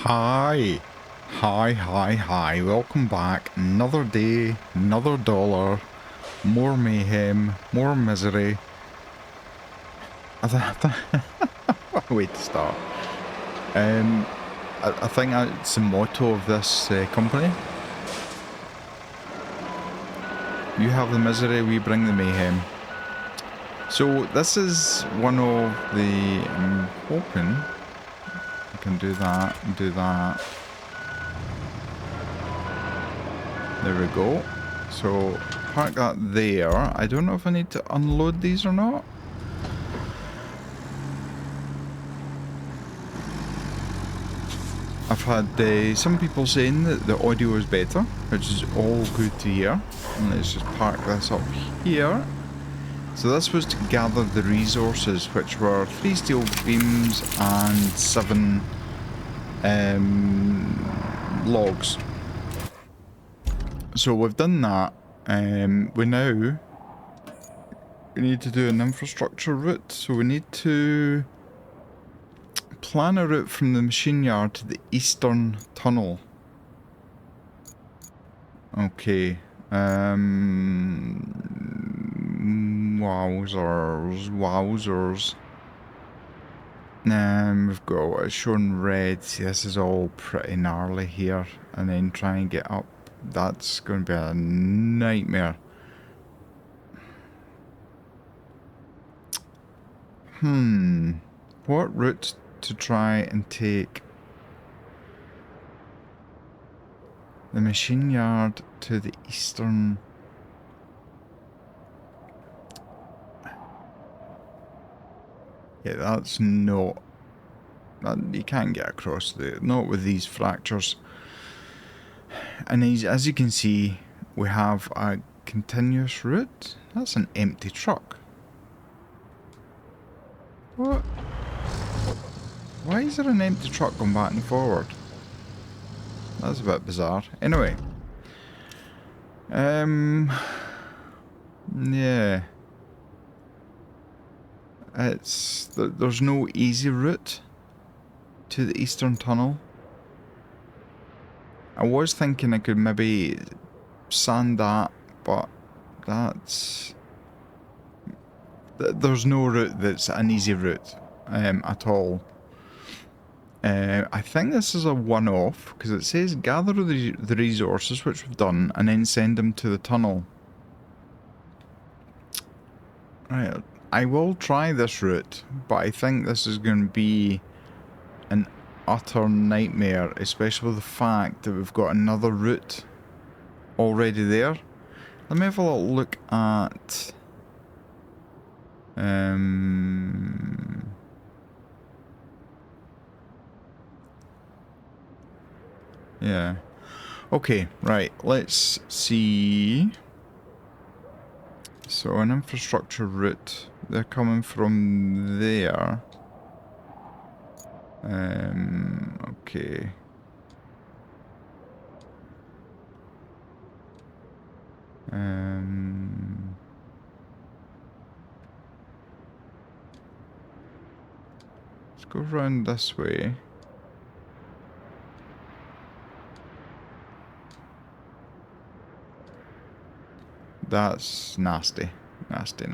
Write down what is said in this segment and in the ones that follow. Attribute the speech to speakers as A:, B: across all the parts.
A: Hi. Hi. Welcome back. Another day, another dollar, more mayhem, more misery. Wait to start. I think that's the motto of this company. You have the misery, we bring the mayhem. So this is one of the... I'm hoping I can do that and do that. There we go. So park that there. I don't know if I need to unload these or not. I've had some people saying that the audio is better, which is all good to hear. And let's just park this up here. So this was to gather the resources, which were 3 steel beams and 7 logs. So we've done that. We need to do an infrastructure route. So we need to plan a route from the machine yard to the eastern tunnel. Okay. Wowzers. We've got it shown red. See, this is all pretty gnarly here. And then try and get up. That's going to be a nightmare. What route to try and take? The machine yard to the eastern... Yeah, that's not... you can't get across there. Not with these fractures. And as you can see, we have a continuous route. That's an empty truck. What? Why is there an empty truck going back and forward? That's a bit bizarre. Anyway. Yeah. There's no easy route to the eastern tunnel. I was thinking I could maybe sand that, but that's... There's no route that's an easy route at all. I think this is a one-off, because it says gather the resources, which we've done, and then send them to the tunnel. Right, I will try this route, but I think this is going to be an utter nightmare, especially with the fact that we've got another route already there. Let me have a little look at... yeah. Okay, right, let's see. So an infrastructure route, they're coming from there. Okay. Let's go around this way. That's nasty. Nasty.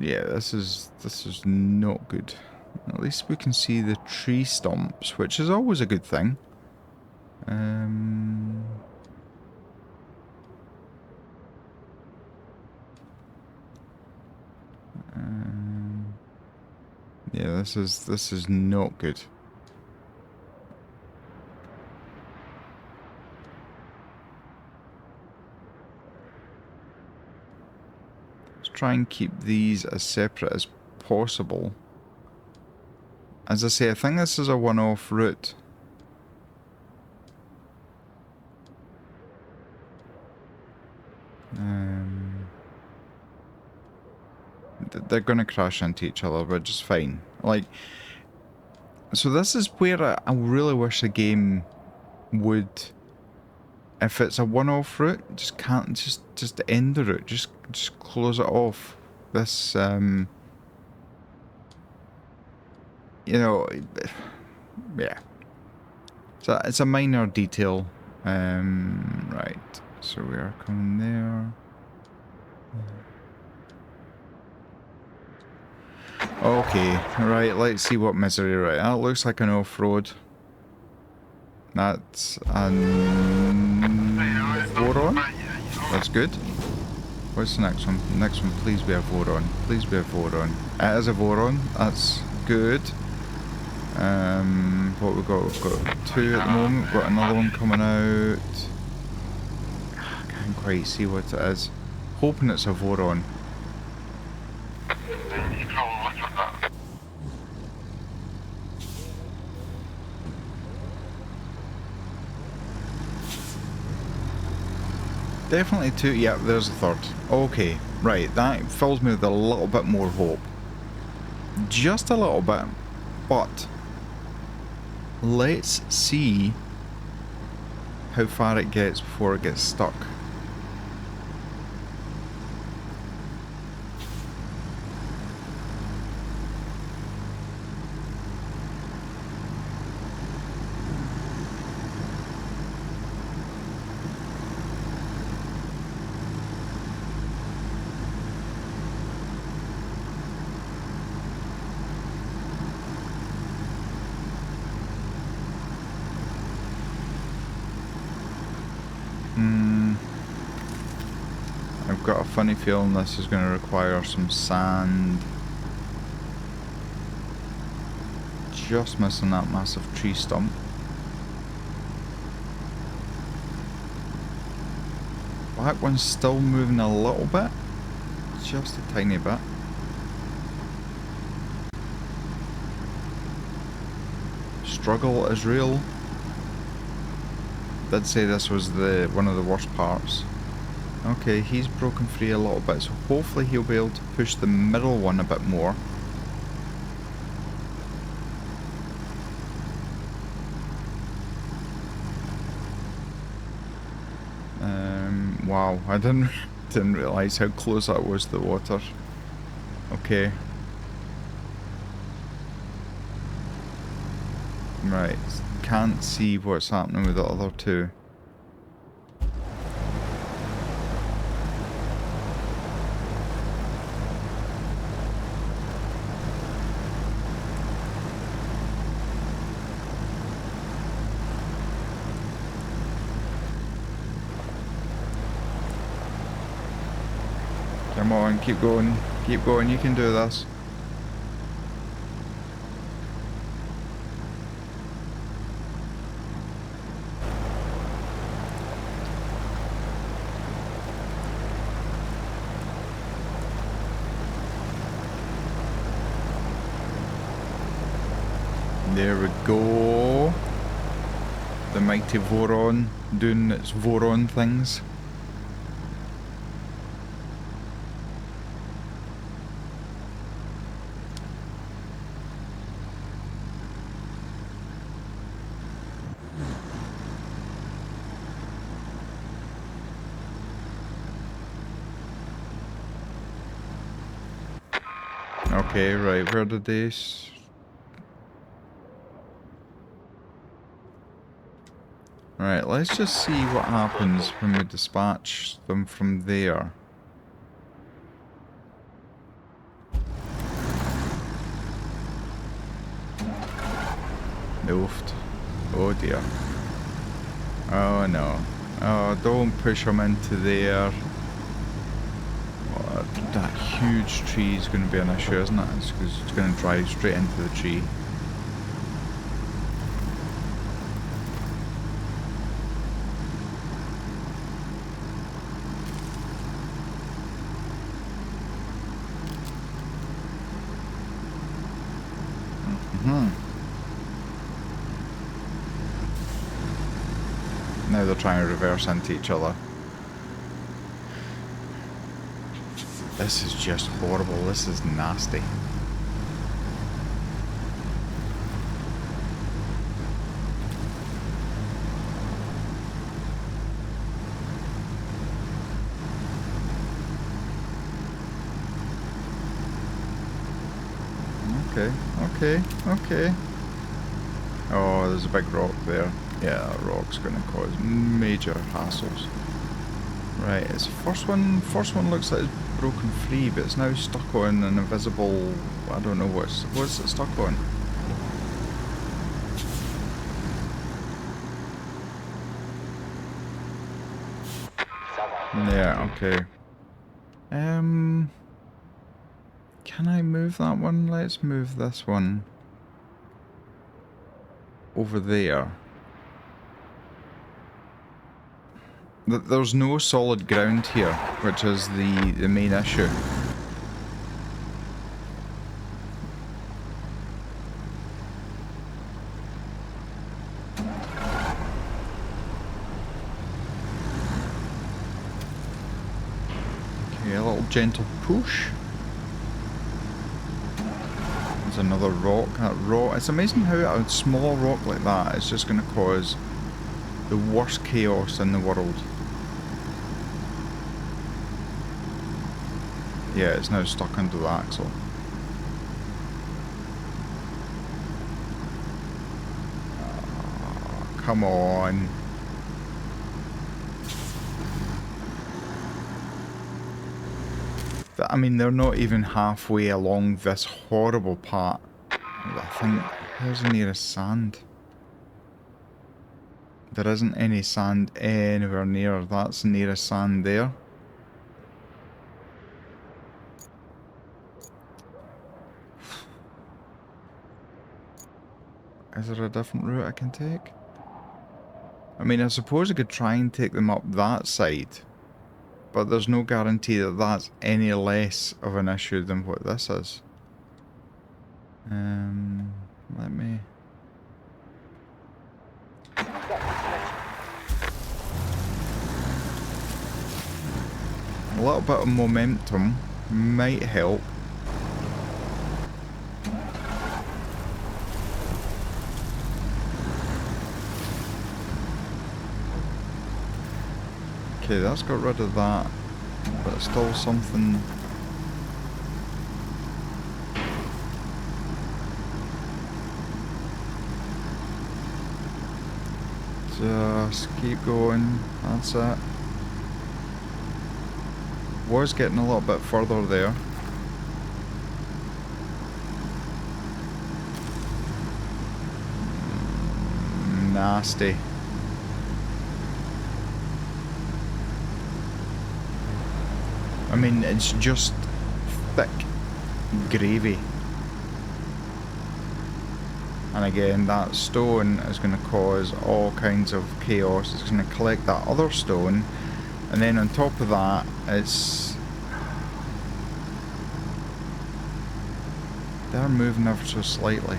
A: Yeah, this is not good. At least we can see the tree stumps, which is always a good thing. Yeah, this is not good. Let's try and keep these as separate as possible. As I say, I think this is a one-off route. They're going to crash into each other, but just fine. Like, So this is where I really wish the game would, if it's a one-off route, just can't just end the route, just close it off. This you know, yeah. So it's a minor detail. Right. So we are coming there. Okay, right, let's see what misery, right. That looks like an off-road. That's an Voron. That's good. What's the next one? The next one, please be a Voron. Please be a Voron. It is a Voron. That's good. What we got? We've got two at the moment. We've got another one coming out. I can't quite see what it is. Hoping it's a Voron. Definitely two. Yeah, there's a third. Okay, right. That fills me with a little bit more hope. Just a little bit. But let's see how far it gets before it gets stuck. I've got a funny feeling this is going to require some sand. Just missing that massive tree stump. Back one's still moving a little bit. Just a tiny bit. Struggle is real. Did say this was one of the worst parts. Okay, he's broken free a little bit, so hopefully he'll be able to push the middle one a bit more. Wow, I didn't realise how close that was to the water. Okay. Right, can't see what's happening with the other two. Come on, keep going, you can do this. There we go. The mighty Voron doing its Voron things. Okay, right, where did these? Right, let's just see what happens when we dispatch them from there. Oofed. Oh dear. Oh no. Oh, don't push them into there. Oh, that huge tree is going to be an issue, isn't it? It's because it's going to drive straight into the tree. Now they're trying to reverse into each other. This is just horrible. This is nasty. Okay, okay, okay. Oh, there's a big rock there. Yeah, that rock's gonna cause major hassles. Right, it's first one looks like it's broken free, but it's now stuck on an invisible, I don't know what's it stuck on? Yeah, okay. Can I move that one? Let's move this one over there. There's no solid ground here, which is the main issue. Okay, a little gentle push. There's another rock. That rock. It's amazing how a small rock like that is just going to cause the worst chaos in the world. Yeah, it's now stuck under the axle. Oh, come on. I mean, they're not even halfway along this horrible part. I think, here's the nearest sand. There isn't any sand anywhere near. That's the nearest sand there. Is there a different route I can take? I mean, I suppose I could try and take them up that side, but there's no guarantee that that's any less of an issue than what this is. Let me... A little bit of momentum might help. Okay, that's got rid of that, but it's still something... Just keep going, that's it. Was getting a little bit further there. Nasty. I mean, it's just thick gravy. And again, that stone is going to cause all kinds of chaos. It's going to collect that other stone. And then on top of that, it's... They're moving ever so slightly.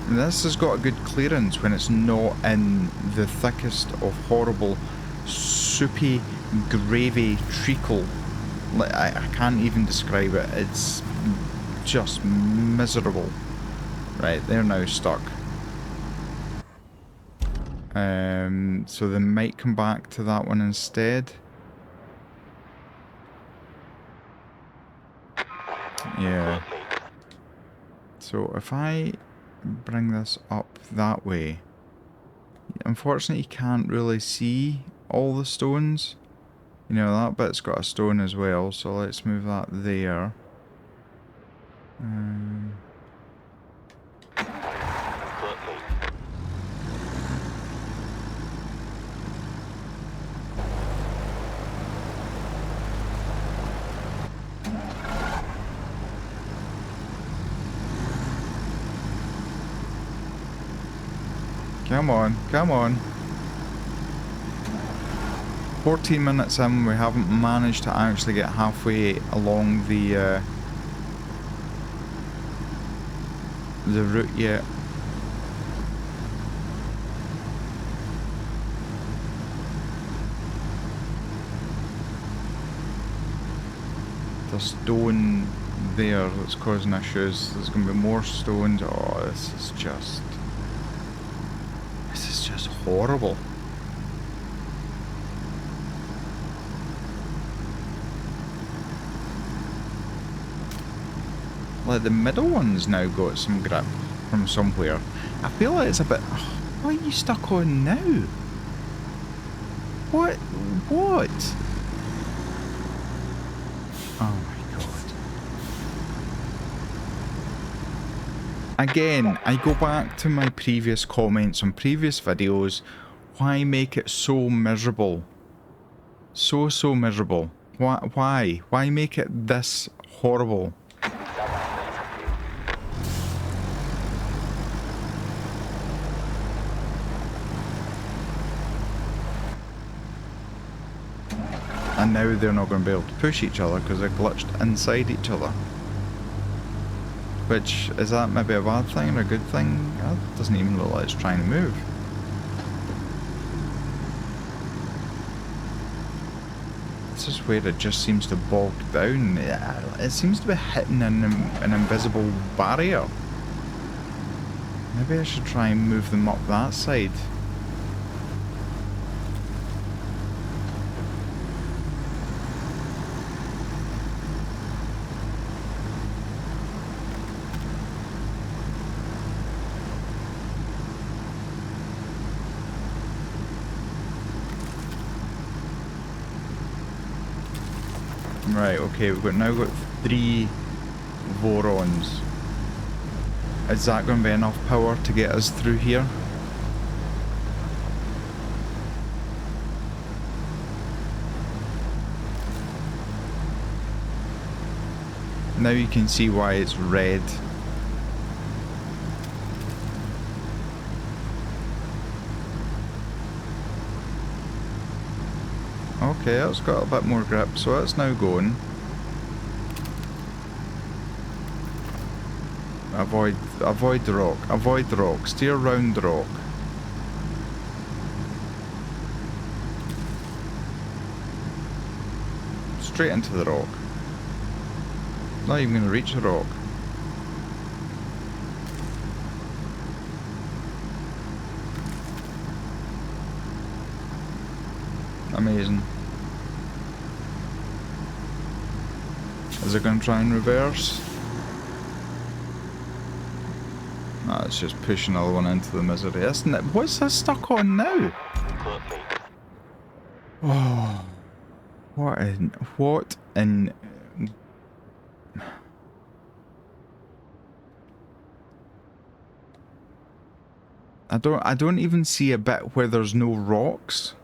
A: And this has got a good clearance when it's not in the thickest of horrible, soupy, gravy treacle. I can't even describe it. It's just miserable. Right, they're now stuck. So they might come back to that one instead. Yeah. So if I bring this up that way, unfortunately you can't really see all the stones. You know, that bit's got a stone as well, so let's move that there. Come on, come on. 14 minutes in, we haven't managed to actually get halfway along the route yet. The stone there that's causing issues. There's going to be more stones. Oh, this is just horrible. Like the middle one's now got some grip from somewhere. I feel like it's a bit... What are you stuck on now? What? What? Oh my god. Again, I go back to my previous comments on previous videos. Why make it so miserable? So miserable. Why? Why make it this horrible? And now they're not going to be able to push each other because they're glitched inside each other. Which, is that maybe a bad thing or a good thing? That doesn't even look like it's trying to move. This is where it just seems to bog down. It seems to be hitting an invisible barrier. Maybe I should try and move them up that side. Right, okay, we've now got 3 Vorons. Is that going to be enough power to get us through here? Now you can see why it's red. Okay, that's got a bit more grip, so that's now going. Avoid the rock. Avoid the rock. Steer round the rock. Straight into the rock. Not even going to reach the rock. Amazing. Is it going to try and reverse? No, it's just pushing another one into the misery, isn't it? What's this stuck on now? Oh, what in... I don't even see a bit where there's no rocks.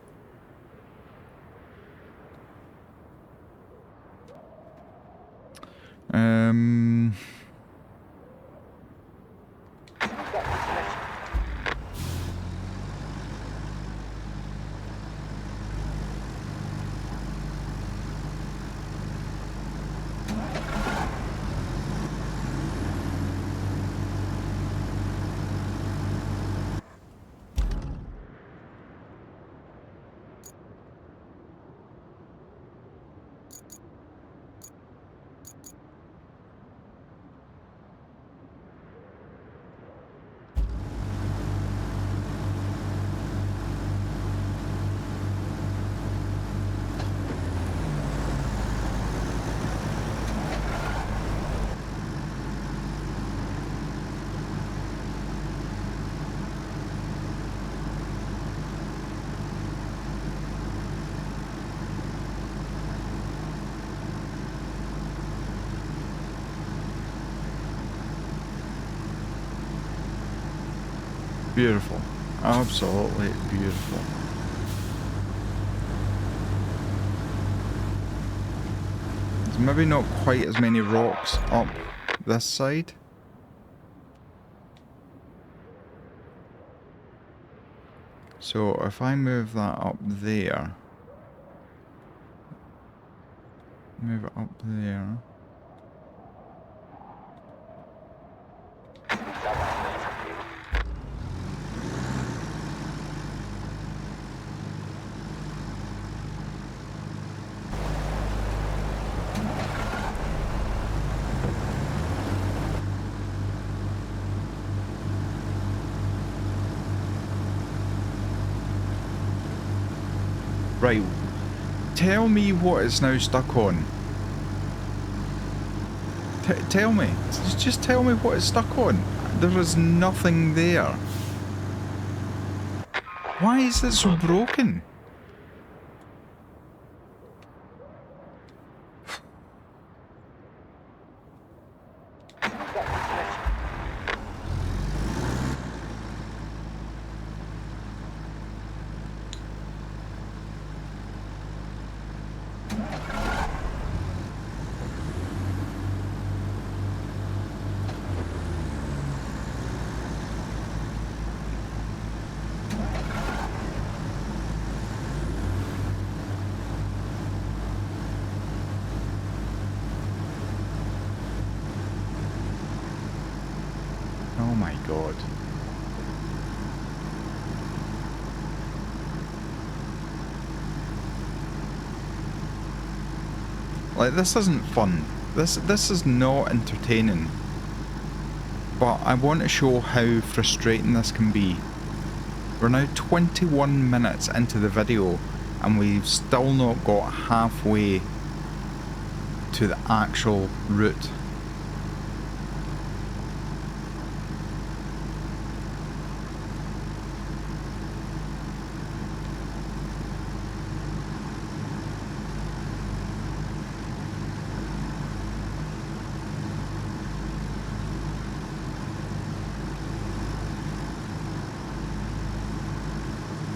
A: Beautiful. Absolutely beautiful. There's maybe not quite as many rocks up this side. So if I move that up there, move it up there. Right, tell me what it's now stuck on. Tell me. Just tell me what it's stuck on. There is nothing there. Why is it so broken? Oh my god. Like, this isn't fun. This is not entertaining. But I want to show how frustrating this can be. We're now 21 minutes into the video and we've still not got halfway to the actual route.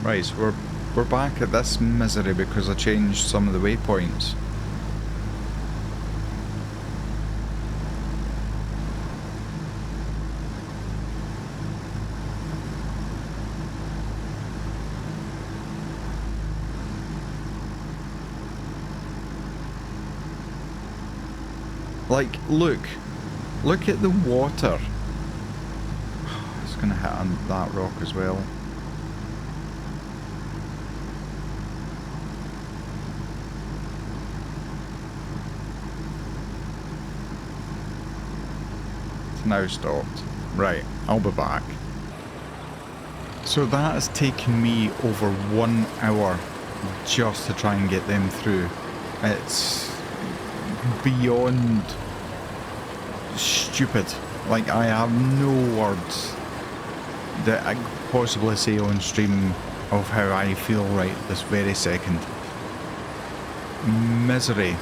A: Right, so we're back at this misery because I changed some of the waypoints. Like, look at the water. It's gonna hit on that rock as well. Now stopped. Right, I'll be back. So that has taken me over 1 hour just to try and get them through. It's beyond stupid. Like, I have no words that I could possibly say on stream of how I feel right this very second. Misery.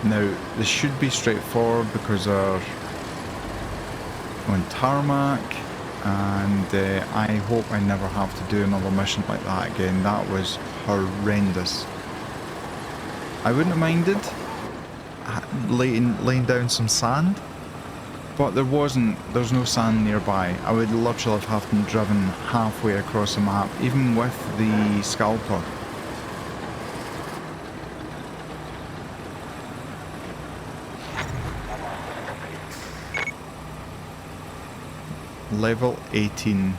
A: Now, this should be straightforward because they're on tarmac, and I hope I never have to do another mission like that again. That was horrendous. I wouldn't have minded laying down some sand, but there's no sand nearby. I would literally have been driven halfway across the map, even with the scalper. Level 18.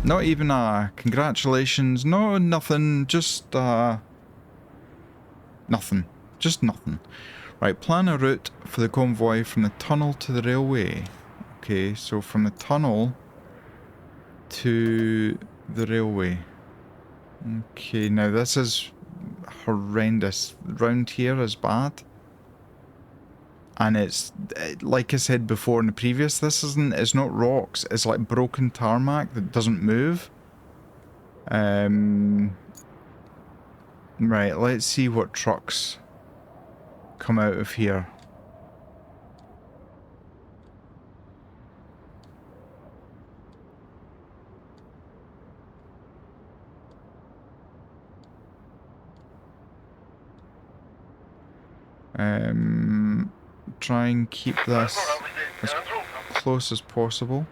A: Not even a congratulations, no, nothing, just nothing. Just nothing. Right, plan a route for the convoy from the tunnel to the railway. Okay, so from the tunnel to the railway. Okay, now this is horrendous. Round here is bad. And it's, like I said before in the previous, it's not rocks, it's like broken tarmac that doesn't move. Right, let's see what trucks come out of here. Try and keep this as close as possible.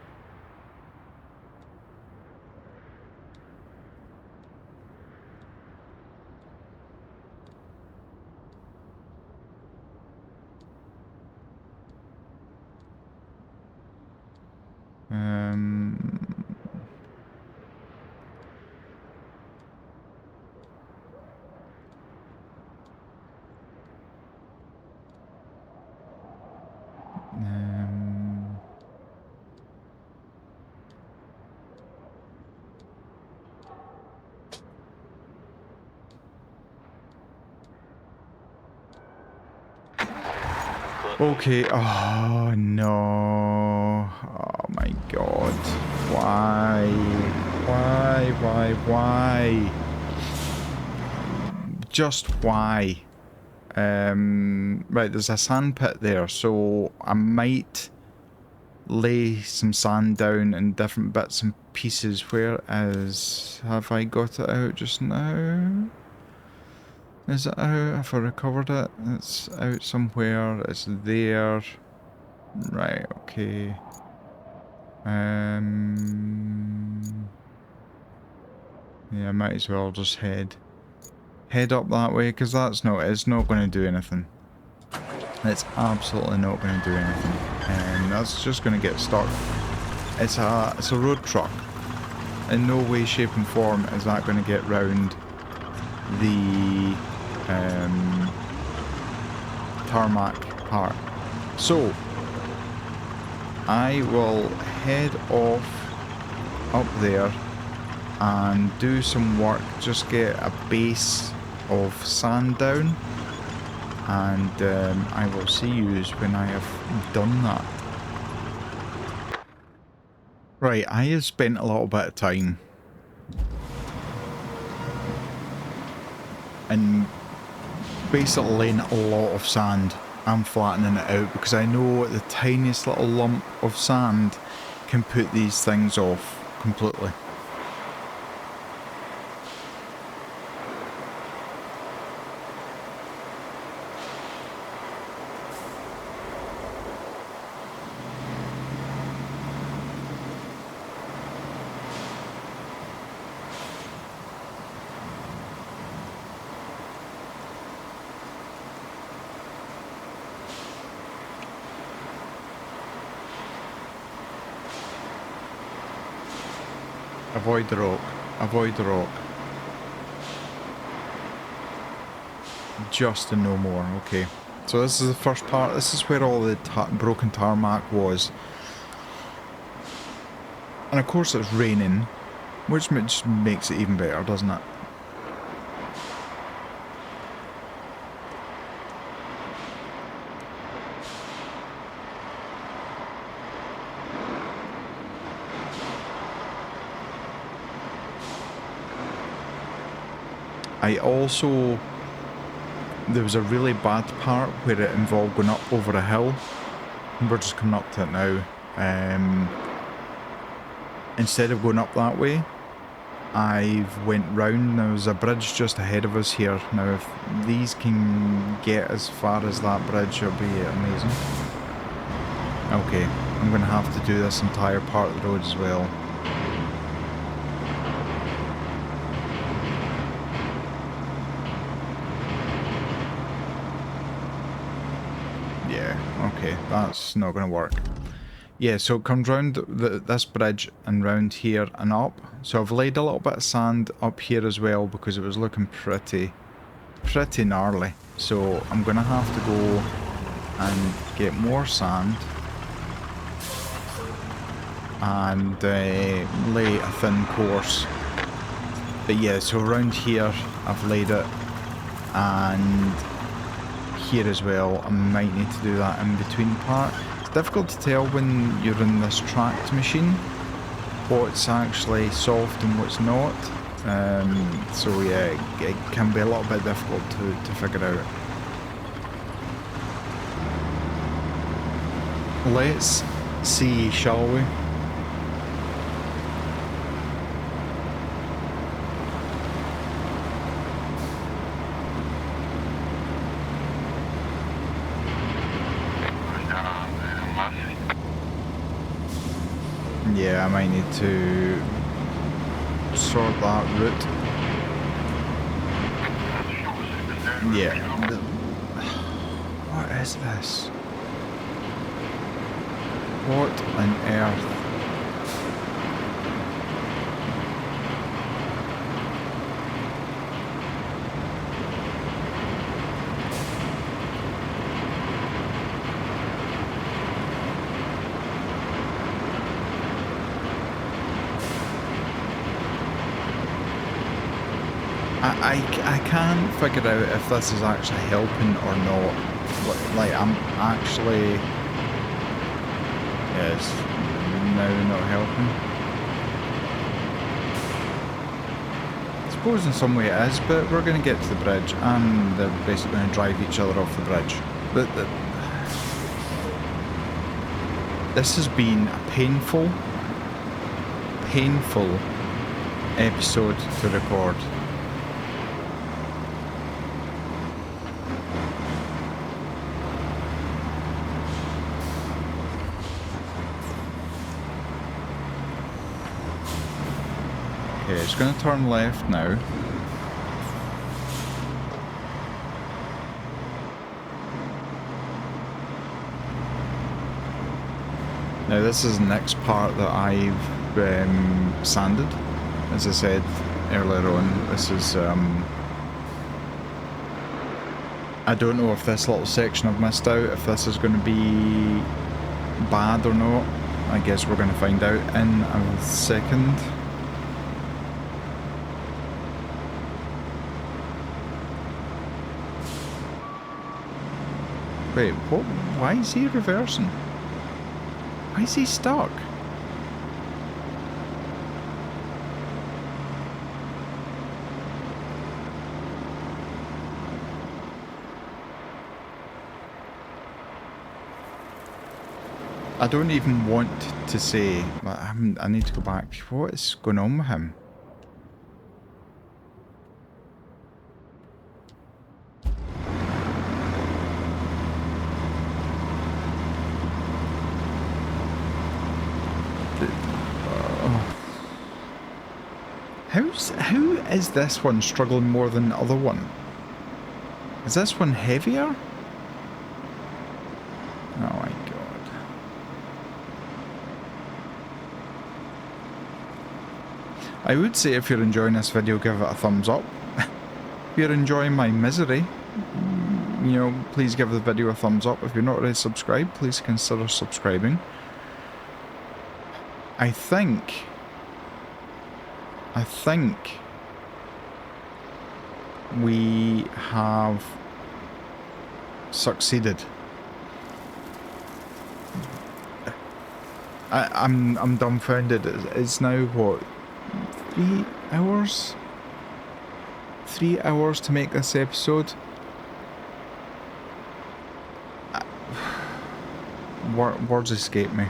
A: Okay, oh no. Oh my god. Why? Why? Just why? Right, there's a sand pit there, so I might lay some sand down in different bits and pieces. Where is... Have I got it out just now? Is it out? Have I recovered it? It's out somewhere. It's there. Right, okay. Yeah, I might as well just head up that way, because it's not going to do anything. It's absolutely not going to do anything. And that's just going to get stuck. It's a road truck. In no way, shape and form is that going to get round the tarmac part. So, I will head off up there and do some work, just get a base of sand down, and I will see you when I have done that. Right, I have spent a little bit of time and basically laying a lot of sand and flattening it out, because I know the tiniest little lump of sand can put these things off completely. Avoid the rock. Avoid the rock. Just and no more. Okay. So this is the first part. This is where all the broken tarmac was. And of course it's raining, which just makes it even better, doesn't it? There was a really bad part where it involved going up over a hill. We're just coming up to it now. Instead of going up that way, I've went round. There was a bridge just ahead of us here. Now if these can get as far as that bridge, it'll be amazing. Okay, I'm going to have to do this entire part of the road as well. Okay, that's not going to work. Yeah, so it comes round this bridge and round here and up. So I've laid a little bit of sand up here as well, because it was looking pretty gnarly. So I'm going to have to go and get more sand and lay a thin course. But yeah, so around here I've laid it, and here as well. I might need to do that in between part. It's difficult to tell when you're in this tracked machine what's actually soft and what's not. So yeah, it can be a little bit difficult to figure out. Let's see, shall we? Yeah, I might need to sort that route. Yeah. What is this? What on earth? I can't figure out if this is actually helping or not, Like, I'm actually... Yeah, it's now not helping. I suppose in some way it is, but we're going to get to the bridge, and they're basically going to drive each other off the bridge. But this has been a painful episode to record. Okay, it's going to turn left now. Now this is the next part that I've sanded. As I said earlier on, this is... I don't know if this little section I've missed out, if this is going to be bad or not. I guess we're going to find out in a second. Wait, what? Why is he reversing? Why is he stuck? I don't even want to say, like, I need to go back. What is going on with him? How is this one struggling more than the other one? Is this one heavier? Oh my god. I would say if you're enjoying this video, give it a thumbs up. If you're enjoying my misery, you know, please give the video a thumbs up. If you're not already subscribed, please consider subscribing. I think we have succeeded. I'm dumbfounded. It's now what, 3 hours? 3 hours to make this episode. Words escape me.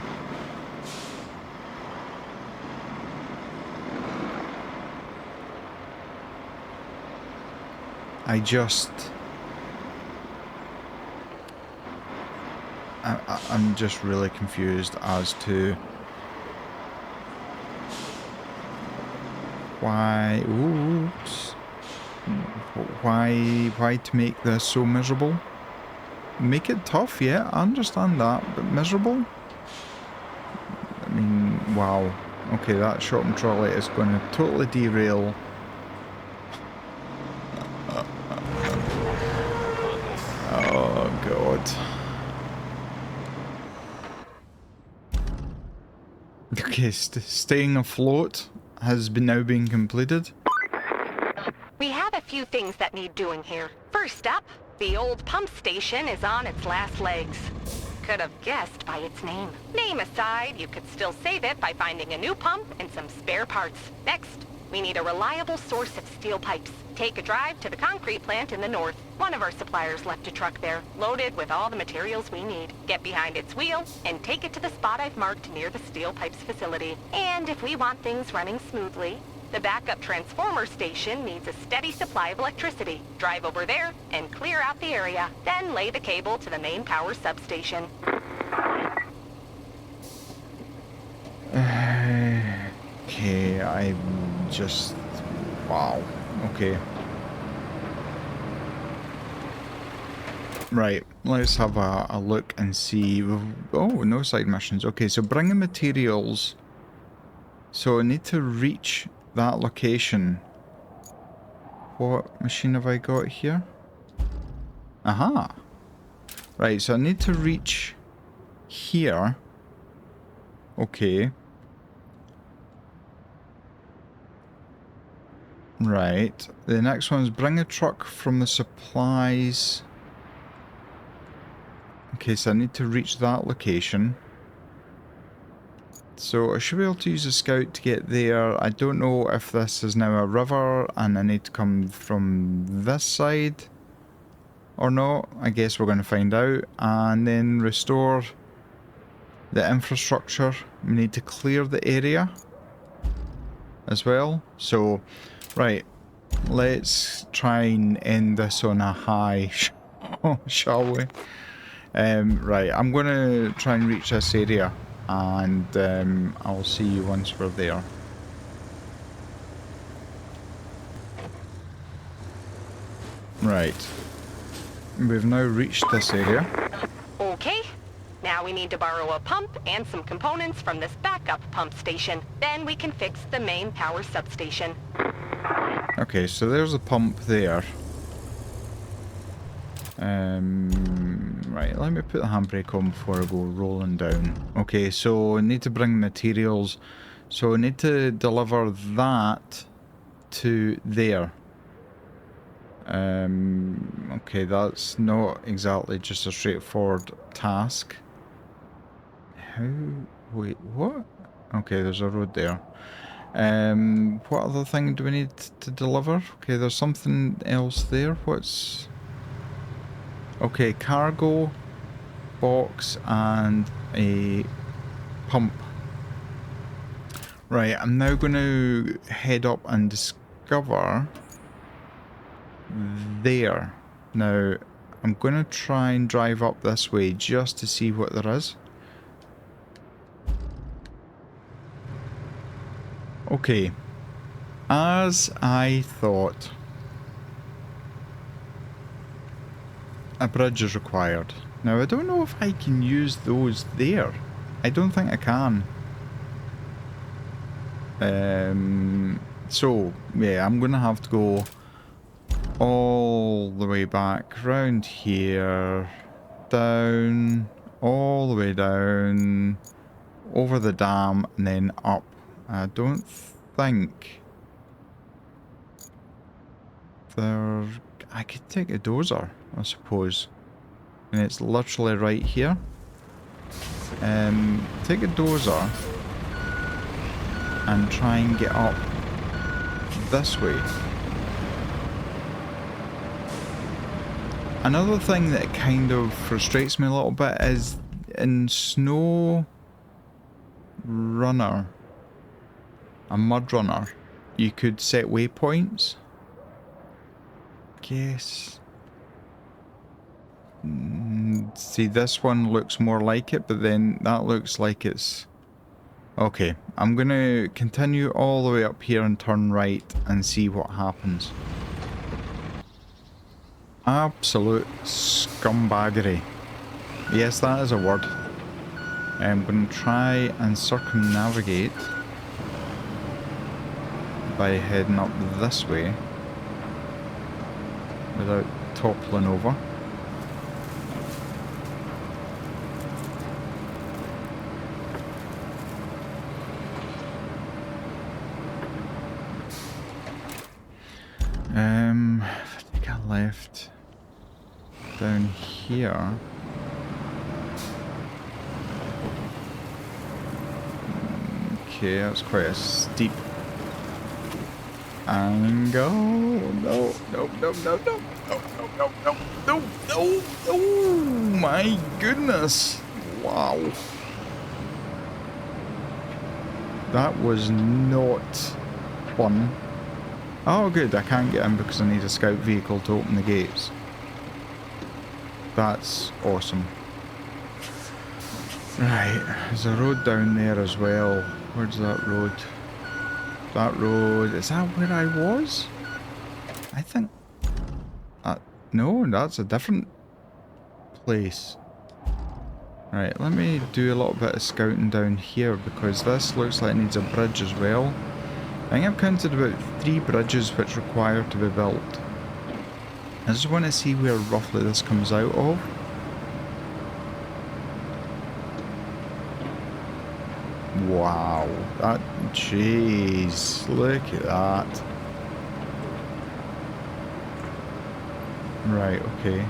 A: I'm just really confused as to why to make this so miserable. Make it tough, yeah, I understand that, but miserable? I mean, wow. Okay, that shopping trolley is going to totally derail. Oh god. Okay, staying afloat has now been completed.
B: We have a few things that need doing here. First up, the old pump station is on its last legs. Could have guessed by its name. Name aside, you could still save it by finding a new pump and some spare parts. Next, we need a reliable source of steel pipes. Take a drive to the concrete plant in the north. One of our suppliers left a truck there, loaded with all the materials we need. Get behind its wheel and take it to the spot I've marked near the steel pipes facility. And if we want things running smoothly, the backup transformer station needs a steady supply of electricity. Drive over there and clear out the area. Then lay the cable to the main power substation.
A: Okay, I just... Wow. Okay. Right, let's have a look and see... Oh, no side missions. Okay, so bring the materials. So I need to reach that location. What machine have I got here? Aha! Right, so I need to reach here. Okay. Right. The next one is bring a truck from the supplies Okay, so I need to reach that location. So I should be able to use a scout to get there. I don't know if this is now a river and I need to come from this side or not. I guess we're going to find out. And then restore the infrastructure. We need to clear the area as well. So, right, let's try and end this on a high, shall we? Right, I'm going to try and reach this area, and I'll see you once we're there. Right, we've now reached this area.
B: Okay. Now we need to borrow a pump and some components from this backup pump station. Then we can fix the main power substation.
A: Okay, so there's a pump there. Right, let me put the handbrake on before I go rolling down. Okay, so I need to bring materials. So I need to deliver that to there. Okay, that's not exactly just a straightforward task. How? Wait, what? Okay, there's a road there. What other thing do we need to deliver? Okay, there's something else there. What's... Okay, cargo, box, and a pump. Right, I'm now going to head up and discover there. Now, I'm going to try and drive up this way just to see what there is. Okay, as I thought, a bridge is required. Now, I don't know if I can use those there. I don't think I can. So, yeah, I'm going to have to go all the way back round here, down, all the way down, over the dam, and then up. I don't think there... I could take a dozer, I suppose. And it's literally right here. Take a dozer and try and get up this way. Another thing that kind of frustrates me a little bit is in Snow Runner, a mud runner, you could set waypoints. Guess. See, this one looks more like it, but then that looks like it's... Okay, I'm gonna continue all the way up here and turn right and see what happens. Absolute scumbaggery. Yes, that is a word. I'm gonna try and circumnavigate by heading up this way without toppling over. If I take a left down here. Okay, that's quite a steep angle. No, no, no, no, no, no, no, no, no, no, no, oh my goodness. Wow. That was not fun. Oh good, I can't get in because I need a scout vehicle to open the gates. That's awesome. Right, there's a road down there as well. Where's that road? That road, is that where I was? I think... no, that's a different place. Right, let me do a little bit of scouting down here because this looks like it needs a bridge as well. I think I've counted about 3 bridges which require to be built. I just want to see where roughly this comes out of. Wow, that... jeez, look at that. Right, okay.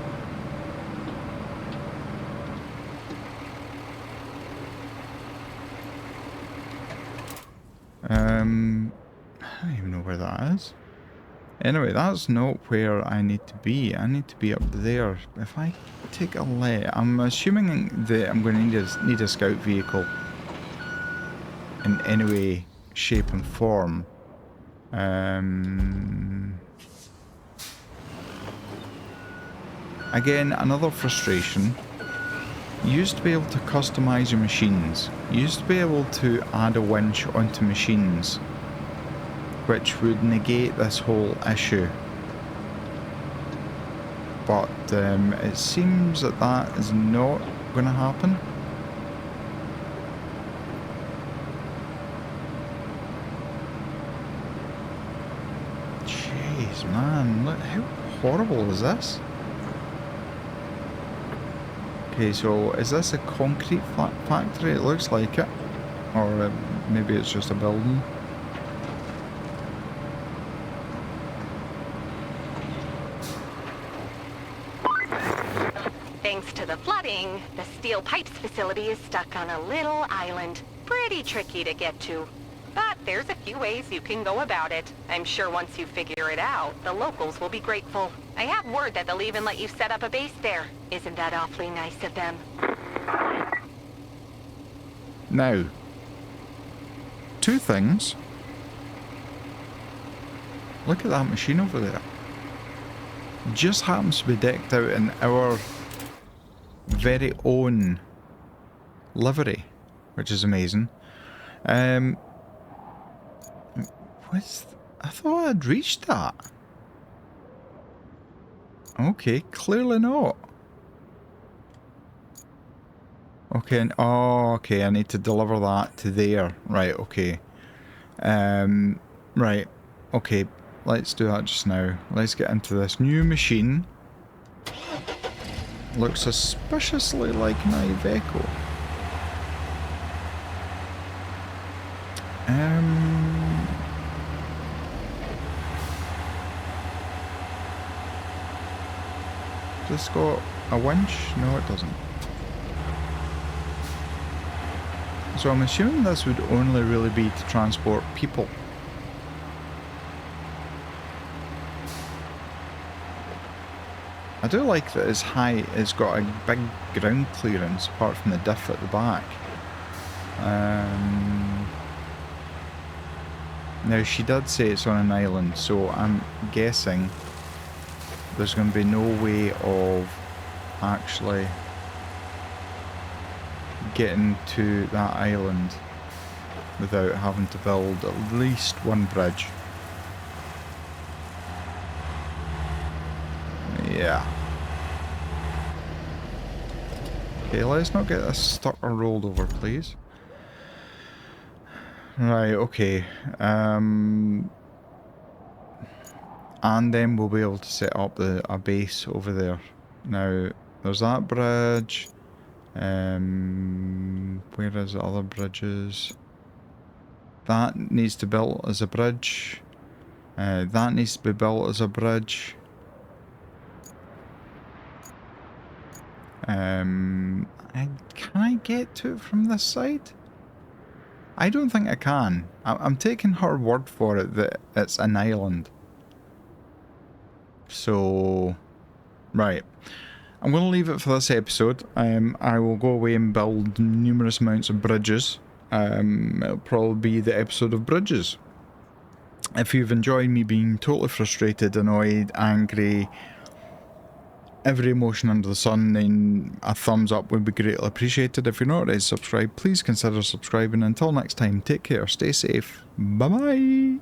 A: Anyway, that's not where I need to be. I need to be up there. If I take a left, I'm assuming that I'm going to need a scout vehicle in any way, shape and form. Again, another frustration. You used to be able to customize your machines. You used to be able to add a winch onto machines, which would negate this whole issue. But it seems that that is not going to happen. Jeez, man, look, how horrible is this? Okay, so is this a concrete factory? It looks like it. Or maybe it's just a building.
B: Thanks to the flooding, the steel pipes facility is stuck on a little island. Pretty tricky to get to. But there's a few ways you can go about it. I'm sure once you figure it out, the locals will be grateful. I have word that they'll even let you set up a base there. Isn't that awfully nice of them?
A: Now, two things. Look at that machine over there. Just happens to be decked out in our very own livery, which is amazing. I thought I'd reached that. Okay, clearly not. Okay, oh, okay, I need to deliver that to there. Right, okay. Right, okay, let's do that just now. Let's get into this new machine. Looks suspiciously like an Iveco. This got a winch? No, it doesn't. So I'm assuming this would only really be to transport people. I do like that it's high, it's got a big ground clearance apart from the diff at the back. Now she did say it's on an island, so I'm guessing there's going to be no way of actually getting to that island without having to build at least one bridge. Yeah. Okay, let's not get this stuck or rolled over, please. Right, okay. And then we'll be able to set up a base over there. Now, there's that bridge. Where is the other bridges? That needs to be built as a bridge. That needs to be built as a bridge. Can I get to it from this side? I don't think I can. I'm taking her word for it that it's an island. So, right. I'm going to leave it for this episode. I will go away and build numerous amounts of bridges. It'll probably be the episode of bridges. If you've enjoyed me being totally frustrated, annoyed, angry, every emotion under the sun, then a thumbs up would be greatly appreciated. If you're not already subscribed, please consider subscribing. Until next time, take care, stay safe, bye bye.